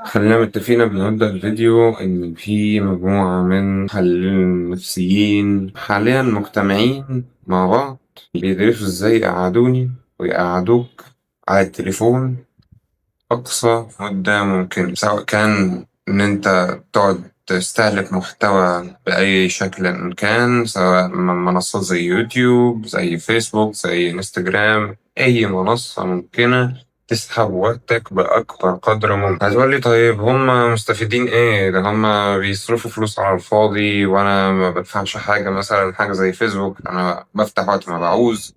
خلينا متفقين قبل ما نبدأ الفيديو إن في مجموعة من محللين نفسيين حاليا مجتمعين مع بعض بيدرسوا إزاي يقعدوني ويقعدوك على التليفون أقصى مدة ممكن، سواء كان إن أنت تقعد تستهلك محتوى بأي شكل إن كان، سواء من منصات زي يوتيوب زي فيسبوك زي انستجرام، أي منصة ممكنة تسحب وقتك بأكبر قدر ممكن. هتقولي طيب هما مستفيدين إيه؟ ده هما بيصرفوا فلوس على الفاضي وأنا ما بدفعش حاجة. مثلا حاجة زي فيسبوك أنا بفتح وقت ما بعوز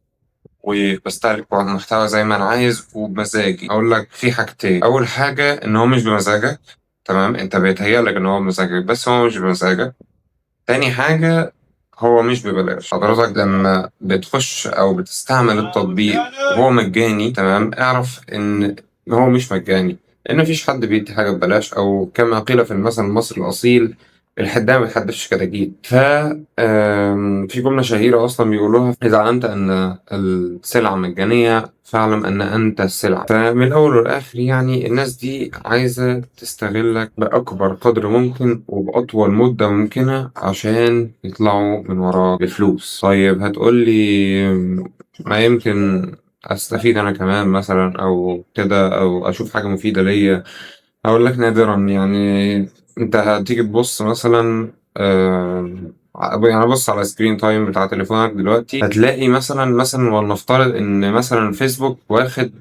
وبستهلك محتوى زي ما انا عايز وبمزاجي. اقول لك في حاجتين: اول حاجه ان هو مش بمزاجك، تمام، انت بيتهيألك ان هو بمزاجك بس هو مش بمزاجك. تاني حاجه، هو مش ببلاش. حضرتك لما بتخش او بتستعمل التطبيق وهو مجاني، تمام، اعرف ان هو مش مجاني، لان مفيش حد بيدي حاجه ببلاش، او كما قيل في المثل المصري الاصيل: الحداية ما بتحدفش كتاكيت. في جملة شهيرة أصلا بيقولوها: إذا علمت أن السلعة مجانية فاعلم أن أنت السلعة. فمن الأول والآخر يعني الناس دي عايزة تستغلك بأكبر قدر ممكن وبأطول مدة ممكنة عشان يطلعوا من وراك بفلوس. طيب هتقولي ما يمكن أستفيد أنا كمان مثلا أو كده، أو أشوف حاجة مفيدة ليا. هقول لك نادرا يعني. انت هتيجي تبص مثلا يعني بص على سكرين تايم بتاع تليفونك دلوقتي، هتلاقي مثلا ولنفترض ان مثلا فيسبوك واخد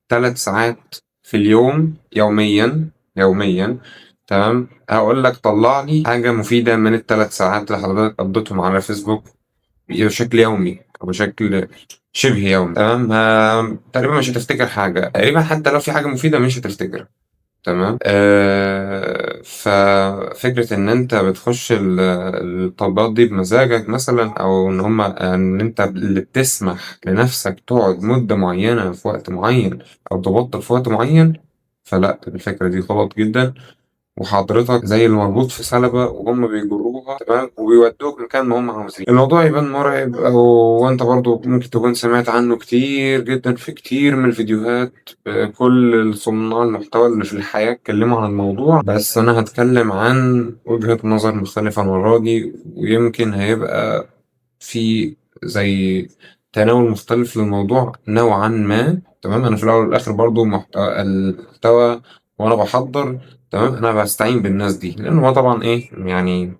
3 ساعات في اليوم يوميا. تمام، هقول لك طلع لي حاجة مفيدة من ال3 ساعات اللي حضرتك قضيتهم على فيسبوك بشكل يومي أو بشكل شبه يومي. تمام، تقريبا مش هتفتكر حاجة، تقريبا حتى لو في حاجة مفيدة مش هتفتكرها. تمام. ففكرة إن أنت بتخش التطبيقات دي بمزاجك مثلا، أو إن أنت اللي بتسمح لنفسك تقعد مدة معينة في وقت معين أو تبطل في وقت معين، فلا، الفكرة دي غلط جدا. وحضرتك زي المربوط في سلبة وهم بيجروها، تمام، وبيودوك مكان ما هم عاوزين. الموضوع يبان مرعب، وانت برضو ممكن تكون سمعت عنه كتير جدا في كتير من الفيديوهات. كل صناع المحتوى اللي في الحياة اتكلموا عن الموضوع، بس انا هتكلم عن وجهة نظر مختلفة المرة دي، ويمكن هيبقى في زي تناول مختلف للموضوع نوعا ما. تمام، انا في الاول والاخر برضو المحتوى وانا بحضر، تمام، انا بستعين بالناس دي، لان هو طبعا ايه يعني،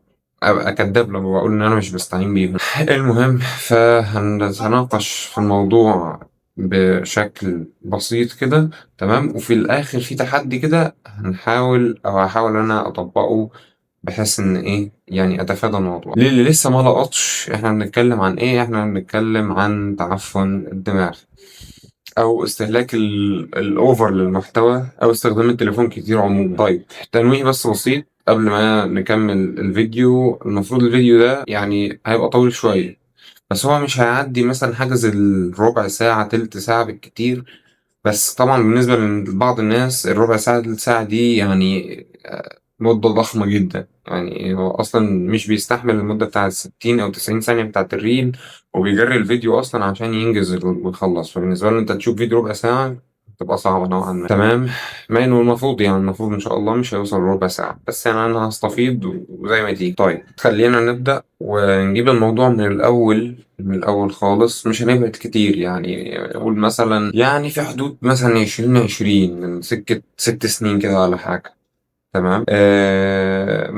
ابقى كداب لما بقول ان انا مش بستعين بيهم. المهم، فهنتناقش في الموضوع بشكل بسيط كده، تمام، وفي الاخر في تحدي كده هحاول انا اطبقه، بحيث ان ايه يعني اتفادى الموضوع. للي لسه ما لقطش احنا بنتكلم عن ايه، احنا بنتكلم عن تعفن الدماغ، او استهلاك الاوفر للمحتوى، او استخدام التليفون كتير عموما. طيب، تنويه بس بسيط قبل ما نكمل الفيديو. المفروض الفيديو ده يعني هيبقى طويل شوية، بس هو مش هيعدي مثلا حاجز الربع ساعة تلت ساعة بالكتير. بس طبعا بالنسبة لبعض الناس الربع ساعة تلت ساعة دي يعني مدة ضخمة جدا. يعني هو أصلا مش بيستحمل المدة بتاعة 60 أو 90 ثانية بتاعة الريل، وبيجري الفيديو أصلا عشان ينجز ويخلص. فبالنسبة له أنت تشوف فيديو ربع ساعة تبقى صعبة نوعا ما. تمام، ما إنه المفروض إن شاء الله مش هيوصل ربع ساعة، بس يعني أنا هستفيض وزي ما تيجي. طيب خلينا نبدأ ونجيب الموضوع من الأول خالص. مش هنبعد كتير يعني، نقول مثلا يعني في حدود مثلا 2020، من سكة 6 سنين كده ولا حاجة. تمام،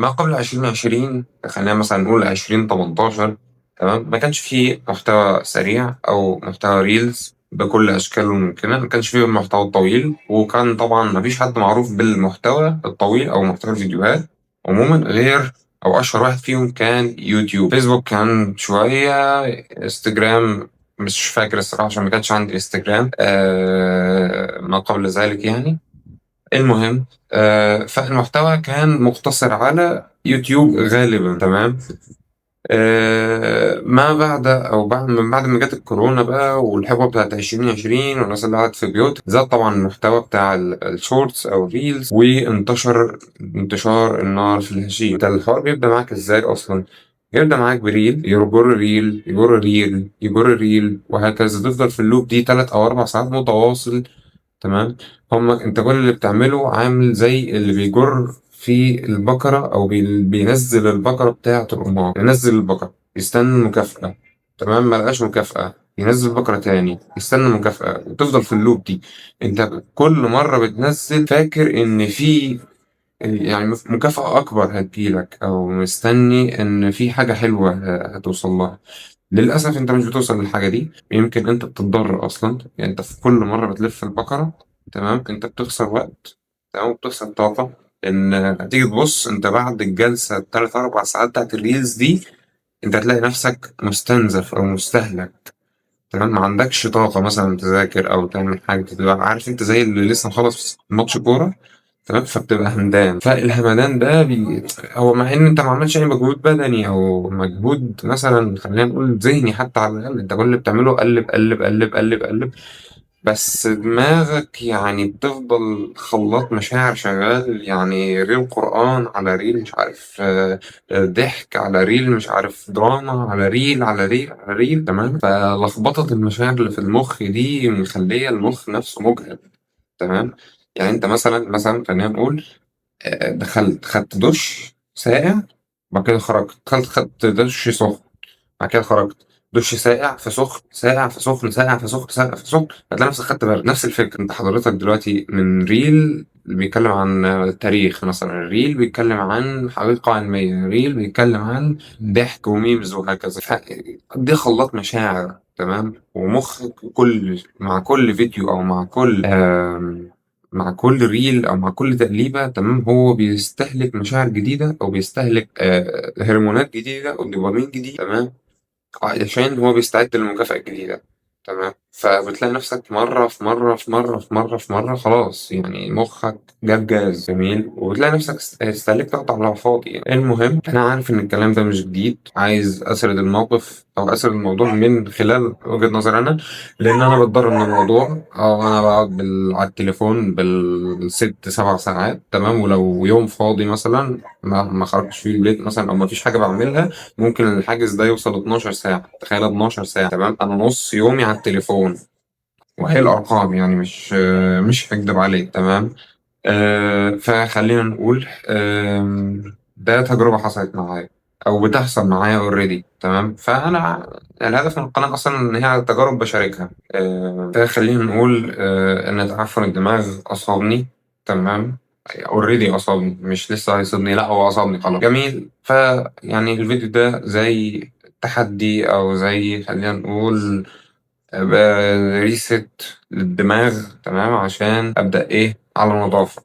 ما قبل 2020 خلينا مثلا نقول 2018. تمام، ما كانش فيه محتوى سريع أو محتوى ريلز بكل أشكاله الممكنة. ما كانش فيه المحتوى الطويل، وكان طبعا ما فيش حد معروف بالمحتوى الطويل أو محتوى الفيديوهات عموما غير، أو أشهر واحد فيهم كان يوتيوب. فيسبوك كان شوية، انستجرام مش فاكر الصراحة عشان ما كانش عندي انستجرام ما قبل ذلك يعني. المهم، فالمحتوى كان مقتصر على يوتيوب غالبا. تمام، ما بعد أو من بعد ما جت الكورونا بقى والحقبة بتاعت 2020 والناس اللي قعدت في بيوت، زاد طبعا المحتوى بتاع الشورتس أو الريلز، وانتشر انتشار النار في الهشيم. ده الحوار بيبدأ معاك ازاي أصلا؟ يبدأ معاك بريل، يجر ريل يجر ريل يجر ريل، وهكذا تفضل في اللوب دي 3 أو 4 ساعات متواصل. تمام. أنت كل اللي بتعمله عامل زي اللي بيجر في البقرة أو بينزل البقرة بتاعة القمار، ينزل البقرة يستنى المكافأة، تمام، ملقاش مكافأة ينزل بقرة تاني يستنى المكافأة وتفضل في اللوب دي. أنت كل مرة بتنزل فاكر إن في يعني مكافأة أكبر هتجيلك، أو مستني إن في حاجة حلوة هتوصل لها. للأسف أنت مش بتوصل للحاجة دي، يمكن أنت بتتضرر أصلا. يعني أنت في كل مرة بتلف البقرة، تمام، أنت بتخسر وقت، تمام، وبتخسر طاقة. إن هتيجي تبص أنت بعد الجلسة التلات أربع ساعات بتاعت الريلز دي، أنت هتلاقي نفسك مستنزف أو مستهلك، تمام. ما عندكش طاقة مثلا تذاكر أو تعمل حاجة، تبقى عارف أنت زي اللي لسه مخلص ماتش كورة، تمام، فبتبقى همدان. فالهمدان ده هو مع ان انت ما عملتش اي مجهود بدني او مجهود مثلا خلينا نقول ذهني حتى، على الاقل انت كل اللي بتعمله قلب قلب قلب قلب قلب، بس دماغك يعني بتفضل خلاط مشاعر شغال، يعني ريل قرآن على ريل مش عارف ضحك على ريل مش عارف دراما على ريل على ريل على ريل، تمام. فلخبطة المشاعر اللي في المخ دي مخلية المخ نفسه مجهد، تمام. يعني انت مثلا خلينا نقول دخلت خدت دش ساقع، بعد كده خرجت، دخلت خدت دش سخن، بعد كده خرجت، دش ساقع في سخن، ساقع في سخن، ساقع في سخن، ساقع في سخن، هتلاقي نفسك خدت بالك. نفس الفكرة، انت حضرتك دلوقتي من ريل بيتكلم عن التاريخ مثلا، ريل بيتكلم عن حقيقة علمية، ريل بيتكلم عن ضحك وميمز وهكذا. دي خلاط مشاعر، تمام. ومخك مع كل فيديو او مع كل ريل او مع كل تقليبه، تمام، هو بيستهلك مشاعر جديده او بيستهلك هرمونات جديده او دوبامين جديد، تمام، عشان هو بيستعد للمكافأة الجديدة، تمام. فبتلاقي نفسك مرة في مرة في مرة في مرة في مرة خلاص يعني مخك جاب جاز جميل، وبتلاقي نفسك استهلكت وقت على الفاضي يعني. المهم أنا عارف إن الكلام ده مش جديد، عايز أسرد الموقف أو أسرد الموضوع من خلال وجهة نظري أنا، لأن أنا بتضرر من الموضوع. أو أنا بقعد على التليفون بالست سبع ساعات، تمام، ولو يوم فاضي مثلا ما خرجتش فيه البيت مثلا أو ما فيش حاجة بعملها، ممكن الحاجز ده يوصل 12 ساعة. تخيل 12 ساعة، تمام، أنا نص يومي على التليفون. وهي الأرقام يعني مش هكدب عليك، تمام. فخلينا نقول ده تجربة حصلت معايا أو بتحصل معايا أوريدي، تمام. فأنا الهدف من القناة أصلا إن هي تجارب بشاركها. فخلينا نقول إن تعفن الدماغ أصابني، تمام. اوريدي أصابني، مش لسه هيصيبني، لا هو أصابني خلاص، جميل. فيعني الفيديو ده زي تحدي أو زي خلينا نقول ريست للدماغ، تمام، عشان أبدأ إيه على نظافة.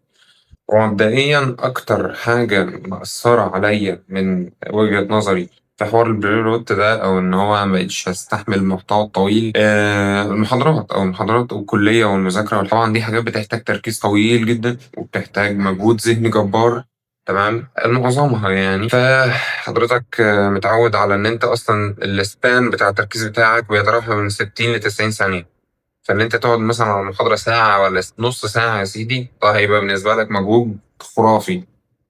ومبدئيا أكتر حاجة مأثرة عليا من وجهة نظري في حوار البرين روت ده، أو إن هو مبقتش هستحمل المحتوى الطويل، المحاضرات أو المحاضرات والكلية والمذاكرة. طبعا دي حاجات بتحتاج تركيز طويل جدا وبتحتاج مجهود ذهني جبار، تمام، معظمها يعني. فحضرتك متعود على إن أنت أصلا السبان بتاع التركيز بتاعك بيتراوح من 60 ل 90 ثانية. فإن أنت تقعد مثلا على المحاضرة ساعة ولا نص ساعة يا سيدي، ده هيبقى بالنسبة لك مجهود خرافي.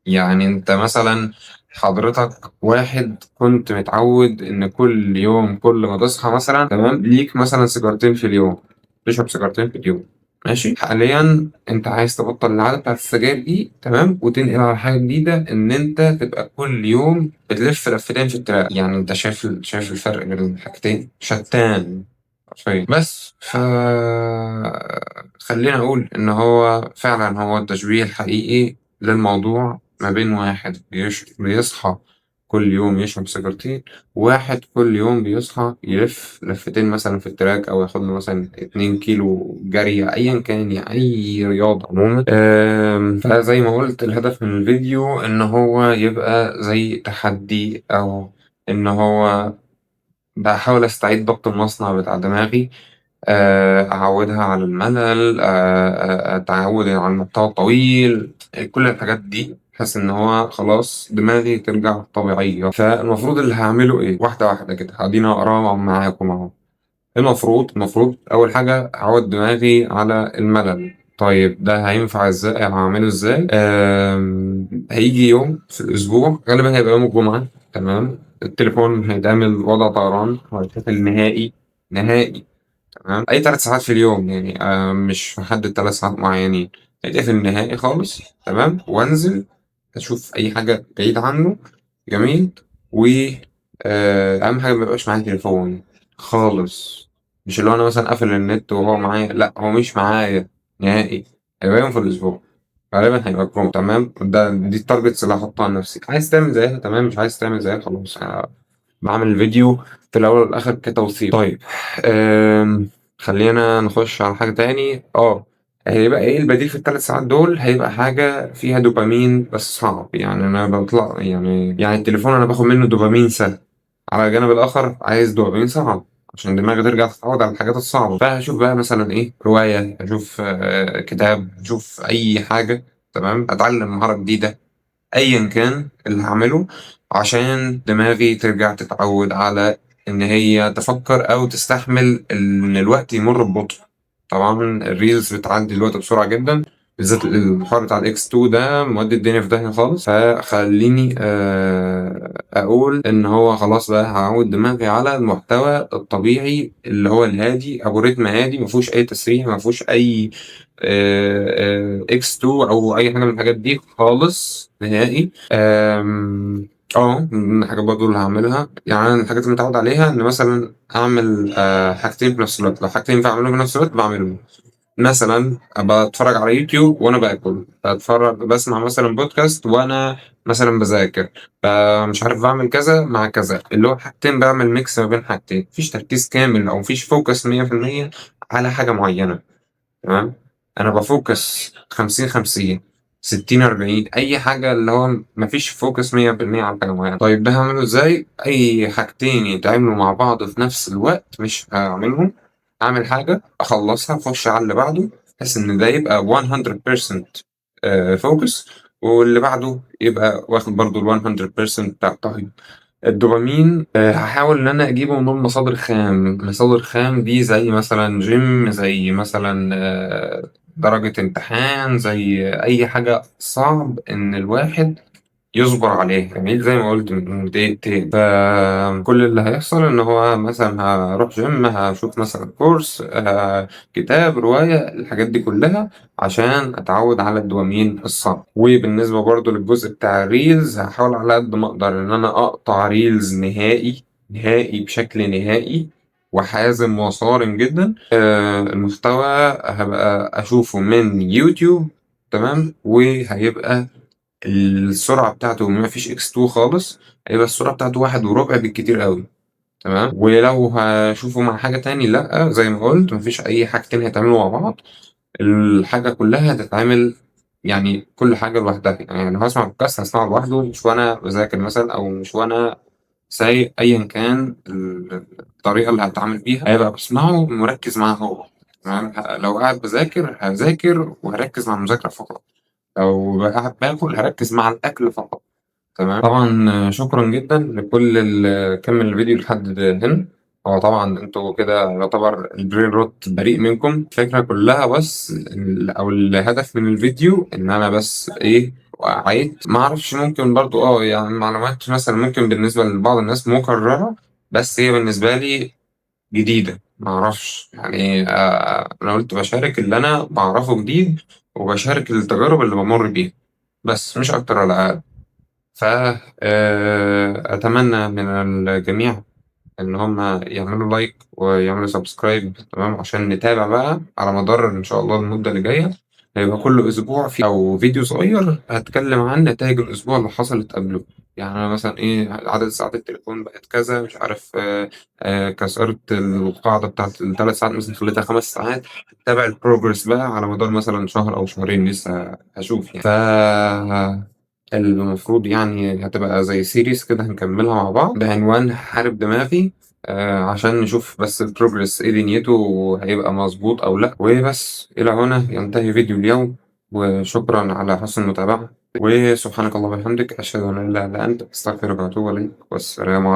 يعني أنت مثلا حضرتك واحد كنت متعود إن كل يوم كل ما تصحى مثلا، تمام، ليك مثلا سيجارتين في اليوم، تشرب سيجارتين في اليوم، ماشي. حاليا أنت عايز تبطل العادة بتاعت السجاير دي، تمام، وتنقل على حاجة جديدة، إن أنت تبقى كل يوم بتلف لفتين في التراك. يعني أنت شايف الفرق بين الحاجتين شتان حرفيا. بس خلينا أقول إن هو فعلا هو التشبيه الحقيقي للموضوع ما بين واحد بيصحى كل يوم يشرب سيجارتين، وواحد كل يوم بيصحى يلف لفتين مثلا في التراك، أو ياخد له مثلا 2 كيلو جري أيا كان، يعني أي رياضة عموما. فزي ما قلت الهدف من الفيديو إن هو يبقى زي تحدي، أو إن هو بحاول أستعيد ضبط المصنع بتاع دماغي، أعودها على الملل، أتعود على المحتوى الطويل، كل الحاجات دي بحيث إن هو خلاص دماغي ترجع طبيعية. فالمفروض اللي هعمله إيه، واحدة واحدة كده هدينا أقرأ معاكم أهو. المفروض أول حاجة أعود دماغي على الملل. طيب ده هينفع ازاي أو هعمله ازاي؟ هيجي يوم في الأسبوع غالبا هيبقى يوم الجمعة، تمام، التليفون هيتعمل وضع طيران وهيتقفل نهائي نهائي، تمام، أي 3 ساعات في اليوم يعني مش محدد 3 ساعات معينين، أقفل النهائي خالص تمام، وأنزل أشوف أي حاجة بعيد عنه. جميل. و أهم حاجة ميبقاش معايا تليفون خالص، مش اللي هو أنا مثلًا قافل النت وهو معايا، لأ هو مش معايا نهائي، هيبقى يوم في الأسبوع، غالبًا هيبقى الجمعة تمام، دي الtargets اللي هاحطها لنفسي، عايز تعمل زيها تمام، مش عايز تعمل زيها خلاص. باعمل الفيديو في الأول والآخر كتوثيق. طيب خلّينا نخش على حاجة تاني. هيبقى إيه البديل في ال3 ساعات دول؟ هيبقى حاجة فيها دوبامين بس صعب، يعني أنا باطلع يعني التليفون أنا باخد منه دوبامين سهل، على الجانب الآخر عايز دوبامين صعب عشان دماغي ترجع تتعود على الحاجات الصعبة، فهاشوف بقى مثلًا إيه، رواية، أشوف كتاب، أشوف أي حاجة تمام، أتعلم مهارة جديدة. أيًا كان اللي هاعمله عشان دماغي ترجع تتعود على إن هي تفكّر أو تستحمل إن الوقت يمُر ببطء. طبعًا الreels بتعدّي الوقت بسرعة جدًا، بالذات الحوار بتاع الX2 ده مودّي الدنيا في داهية خالص، فخلّيني أقول إن هو خلاص بقى هاعوّد دماغي على المحتوى الطبيعي اللي هو الهادي، أبو رتم هادي ما فيهوش أي تسريع، ما فيهوش أي X2 أو أي حاجة من الحاجات دي خالص نهائي. من الحاجات برضه اللي هاعملها، يعني أنا من الحاجات اللي متعوّد عليها إن مثلًا أعمل حاجتين في نفس الوقت، لو حاجتين ينفع أعملهم في نفس الوقت باعملهم. مثلًا باتفرّج على يوتيوب وأنا باكل، باسمع مثلًا بودكاست وأنا مثلًا باذاكر، مش عارف باعمل كذا مع كذا، اللي هو حاجتين باعمل mix ما بين حاجتين، ما فيش تركيز كامل أو ما فيش focus 100% على حاجة معيّنة. تمام، أنا بافوكس 50، 50، 60، 40، أي حاجة اللي هو ما فيش فوكس 100% على حاجة معينة. طيب ده هاعمله إزاي؟ أي حاجتين يتعملوا مع بعض في نفس الوقت مش هاعملهم، هاعمل حاجة أخلّصها أخش على اللي بعده، بحيث إن ده يبقى 100% focus واللي بعده يبقى واخد برضه ال100% بتاع. طيب الدوبامين هاحاول إن أنا أجيبه من مصادر خام، مصادر خام دي زي مثلًا gym، زي مثلًا درجة امتحان، زي أي حاجة صعب إن الواحد يصبر عليها، جميل، زي ما قُلت من دقيقتين. فكل اللي هيحصل إن هو مثلًا هاروح gym، هاشوف مثلًا course، كتاب، رواية، الحاجات دي كلّها عشان أتعوّد على الدوبامين الصعب. وبالنسبة برضه للجزء بتاع الreels هاحاول على قد ما أقدر إن أنا أقطع reels نهائي، نهائي بشكل نهائي وحازم وصارم جدًا. المحتوى هابقى أشوفه من يوتيوب تمام، وهيبقى السرعة بتاعته ما فيش X2 خالص، هيبقى السرعة بتاعته 1 وربع بالكتير أوي. تمام، ولو هاشوفه مع حاجة تاني لأ، زي ما قُلت ما فيش أي حاجتين هيتعملوا مع بعض، الحاجة كلّها هتتعمل يعني كل حاجة لوحدها، يعني لو هاسمع podcast هاسمعه لوحده مش وأنا باذاكر مثلًا أو مش وأنا سايق، أيًا كان الطريقة اللي هاتعامل بيها هابقى باسمعه مركّز معاه هو. تمام، لو قاعد باذاكر هاذاكر وهاركّز مع المذاكرة فقط، لو قاعد باكل هاركّز مع الأكل فقط. تمام، طبعًا شكرًا جدًا لكل اللي كمّل الفيديو لحد هنا. هو طبعًا أنتم كده يعتبر الbrain rot بريء منكم، الفكرة كلّها بس أو الهدف من الفيديو إن أنا بس إيه، وعيت ما أعرفش ممكن برضه يعني معلومات مثلًا ممكن بالنسبة لبعض الناس مكررة، بس هي بالنسبة لي جديدة، ما أعرفش يعني أنا قُلت باشارك اللي أنا باعرفه جديد، وباشارك التجارب اللي بامُر بيها، بس مش أكتر ولا أقل. ف أتمنى من الجميع إن هم يعملوا لايك ويعملوا سبسكرايب تمام، عشان نتابع بقى على مدار إن شاء الله المدة اللي جاية، هيبقى كل أسبوع في أو فيديو صغير هاتكلم عن نتايج الأسبوع اللي حصلت قبله. يعني أنا مثلًا إيه، عدد ساعات التليفون بقت كذا، مش عارف كسرت القاعدة بتاعة ال3 ساعات مثلًا خليتها 5 ساعات، هاتابع الprogress بقى على مدار مثلًا شهر أو شهرين لسه هاشوف يعني. المفروض يعني هتبقى زي series كده هنكمّلها مع بعض بعنوان حارب دماغي، عشان نشوف بس الprogress إيه دنيته، هيبقى مضبوط أو لأ. وبس إلى هنا ينتهي فيديو اليوم، وشكرًا على حسن المتابعة، وسبحانك اللهم وبحمدك أشهد أن لا إله إلا أنت أستغفرك وأتوب إليك، والسلام عليكم.